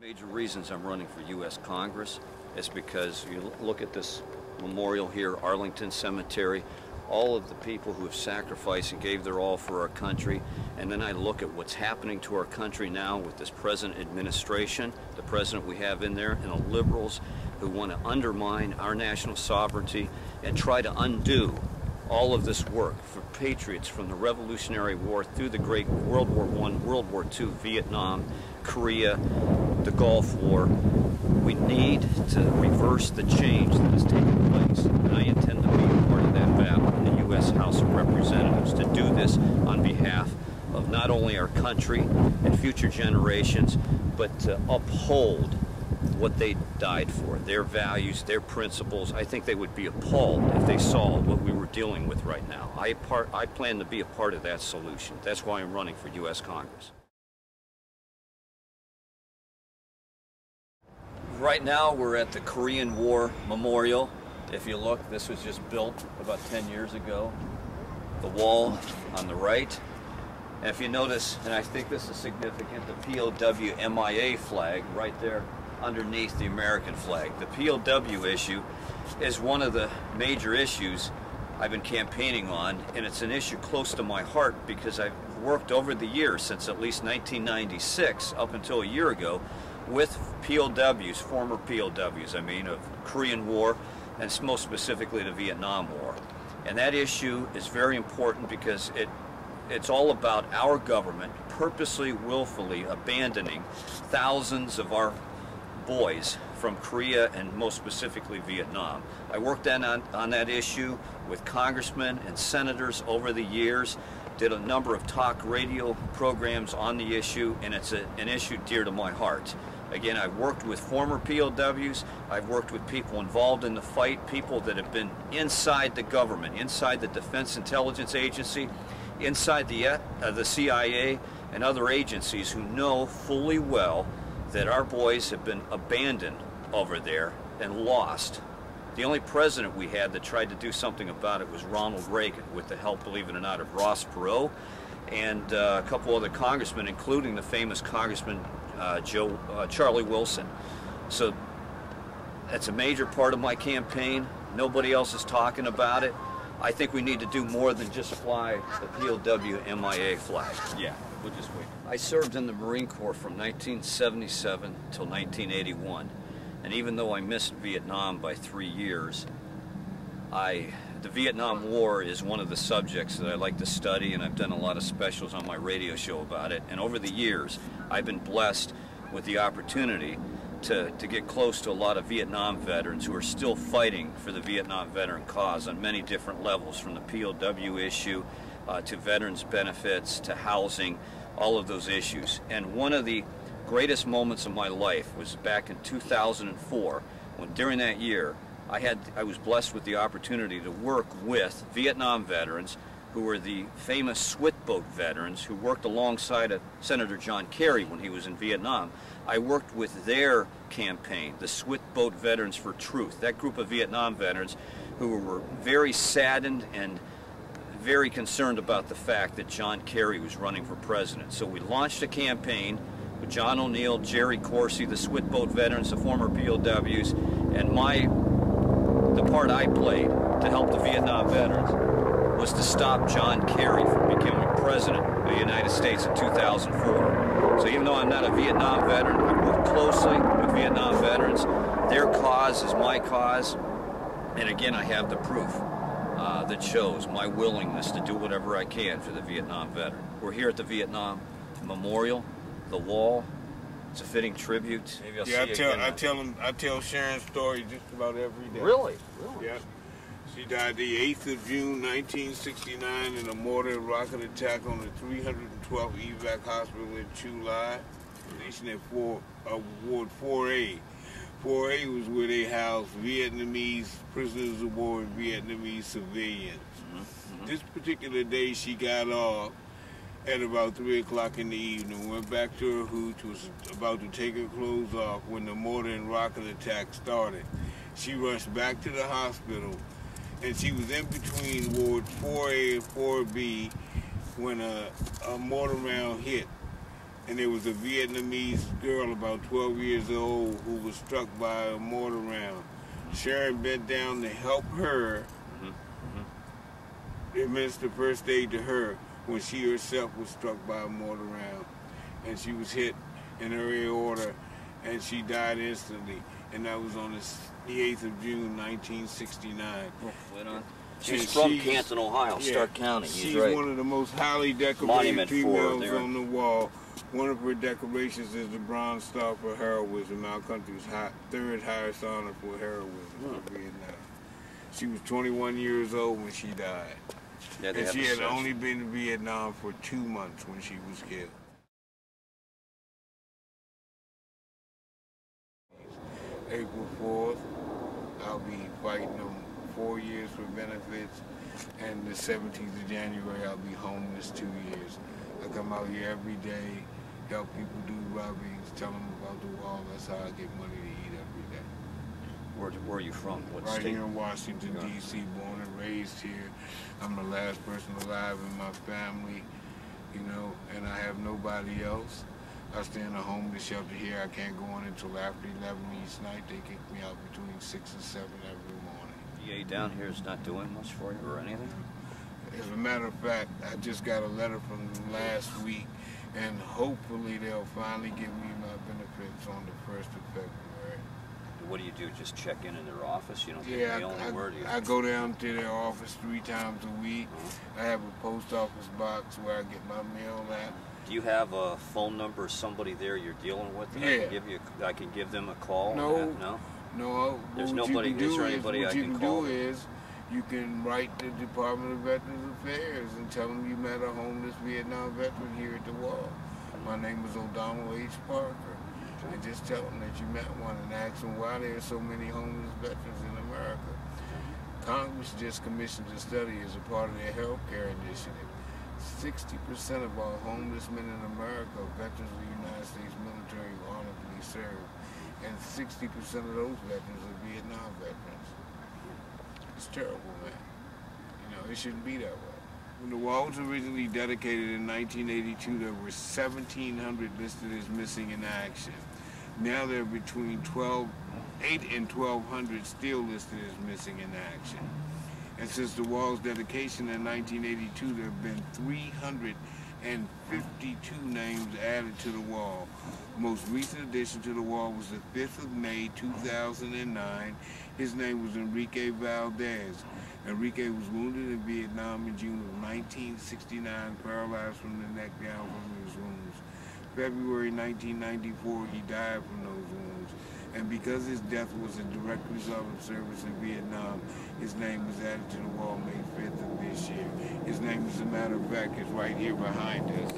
Major reasons I'm running for U.S. Congress is because you look at this memorial here, Arlington Cemetery, all of the people who have sacrificed and gave their all for our country, and then I look at what's happening to our country now with this present administration, the president we have in there, and the liberals who want to undermine our national sovereignty and try to undo all of this work for patriots from the Revolutionary War through the great World War I, World War II, Vietnam, Korea, the Gulf War. We need to reverse the change that has taken place, and I intend to be a part of that battle in the U.S. House of Representatives to do this on behalf of not only our country and future generations, but to uphold what they died for, their values, their principles. I think they would be appalled if they saw what we were dealing with right now. I plan to be a part of that solution. That's why I'm running for U.S. Congress. Right now we're at the Korean War Memorial. If you look, this was just built about 10 years ago. The wall on the right. And if you notice, and I think this is significant, the POW MIA flag right there underneath the American flag. The POW issue is one of the major issues I've been campaigning on, and it's an issue close to my heart because I've worked over the years, since at least 1996 up until a year ago, with POWs, former POWs, I mean, of Korean War, and most specifically the Vietnam War. And that issue is very important because it's all about our government purposely, willfully abandoning thousands of our boys from Korea and most specifically Vietnam. I worked on that issue with congressmen and senators over the years, did a number of talk radio programs on the issue, and it's an issue dear to my heart. Again, I've worked with former POWs, I've worked with people involved in the fight, people that have been inside the government, inside the Defense Intelligence Agency, inside the CIA and other agencies who know fully well that our boys have been abandoned over there and lost. The only president we had that tried to do something about it was Ronald Reagan, with the help, believe it or not, of Ross Perot and a couple other congressmen, including the famous Congressman Charlie Wilson. So that's a major part of my campaign. Nobody else is talking about it. I think we need to do more than just fly the POW MIA flag. Yeah, we'll just wait. I served in the Marine Corps from 1977 till 1981, and even though I missed Vietnam by 3 years, the Vietnam War is one of the subjects that I like to study, and I've done a lot of specials on my radio show about it. And over the years, I've been blessed with the opportunity to get close to a lot of Vietnam veterans who are still fighting for the Vietnam veteran cause on many different levels, from the POW issue to veterans benefits to housing, all of those issues. And one of the greatest moments of my life was back in 2004, when during that year I was blessed with the opportunity to work with Vietnam veterans who were the famous Switboat veterans who worked alongside of Senator John Kerry when he was in Vietnam. I worked with their campaign, the Switboat Veterans for Truth, that group of Vietnam veterans who were very saddened and very concerned about the fact that John Kerry was running for president. So we launched a campaign with John O'Neill, Jerry Corsi, the Switboat veterans, the former POWs, and the part I played to help the Vietnam veterans was to stop John Kerry from becoming president of the United States in 2004. So even though I'm not a Vietnam veteran, I work closely with Vietnam veterans. Their cause is my cause, and again, I have the proof that shows my willingness to do whatever I can for the Vietnam veteran. We're here at the Vietnam Memorial, the wall. It's a fitting tribute. Maybe I'll see you again. I tell Sharon's story just about every day. Really? Yeah. She died the 8th of June, 1969 in a mortar and rocket attack on the 312th Evac Hospital in Chu Lai, stationed at Ward 4A. 4A was where they housed Vietnamese prisoners of war and Vietnamese civilians. This particular day she got off at about 3 o'clock in the evening, went back to her hooch, was about to take her clothes off when the mortar and rocket attack started. She rushed back to the hospital, and she was in between wards 4A and 4B when a mortar round hit and there was a Vietnamese girl about 12 years old who was struck by a mortar round. Sharon bent down to help her, administer first aid to her when she herself was struck by a mortar round, and she was hit in her aorta, and she died instantly, and that was on the 8th of June, 1969. She's from Canton, Ohio, Stark County. She's right. one of the most highly decorated females on the wall. One of her decorations is the Bronze Star for heroism, our country's third highest honor for heroism for Vietnam. She was 21 years old when she died. Yeah, and she had only been in Vietnam for 2 months when she was killed. April 4th, I'll be fighting them 4 years for benefits, and the 17th of January, I'll be homeless 2 years. I come out here every day, help people do robbings, tell them about the wall. That's how I get money to eat every day. Where are you from? What right state? Here in Washington, D.C., born and raised here. I'm the last person alive in my family, you know, and I have nobody else. I stay in a homeless shelter here. I can't go in until after 11 each night. They kick me out between 6 and 7 every morning. DA down here is not doing much for you or anything? As a matter of fact, I just got a letter from them last week, and hopefully they'll finally give me my benefits on the 1st of February. What do you do? Just check in their office? You don't take the only word? I go down to their office 3 times a week. I have a post office box where I get my mail at. Do you have a phone number, somebody there you're dealing with? Yeah. I can give them a call? No. No? No. There's nobody, is there anybody I can call? What you can do is, you can write the Department of Veterans Affairs and tell them you met a homeless Vietnam veteran here at the wall. My name is O'Donnell H. Parker. And just tell them that you met one and ask them why there are so many homeless veterans in America. Congress just commissioned a study as a part of their health care initiative. 60% of all homeless men in America are veterans of the United States military who honorably served. And 60% of those veterans are Vietnam veterans. It's terrible, man. You know, it shouldn't be that way. When the wall was originally dedicated in 1982, there were 1,700 listed as missing in action. Now there are between 8 and 1,200 still listed as missing in action. And since the wall's dedication in 1982, there have been 352 names added to the wall. The most recent addition to the wall was the 5th of May, 2009. His name was Enrique Valdez. Enrique was wounded in Vietnam in June of 1969, paralyzed from the neck down from his wounds. February 1994, he died from those wounds. And because his death was a direct result of service in Vietnam, his name was added to the wall May 5th of this year. His name, as a matter of fact, is right here behind us.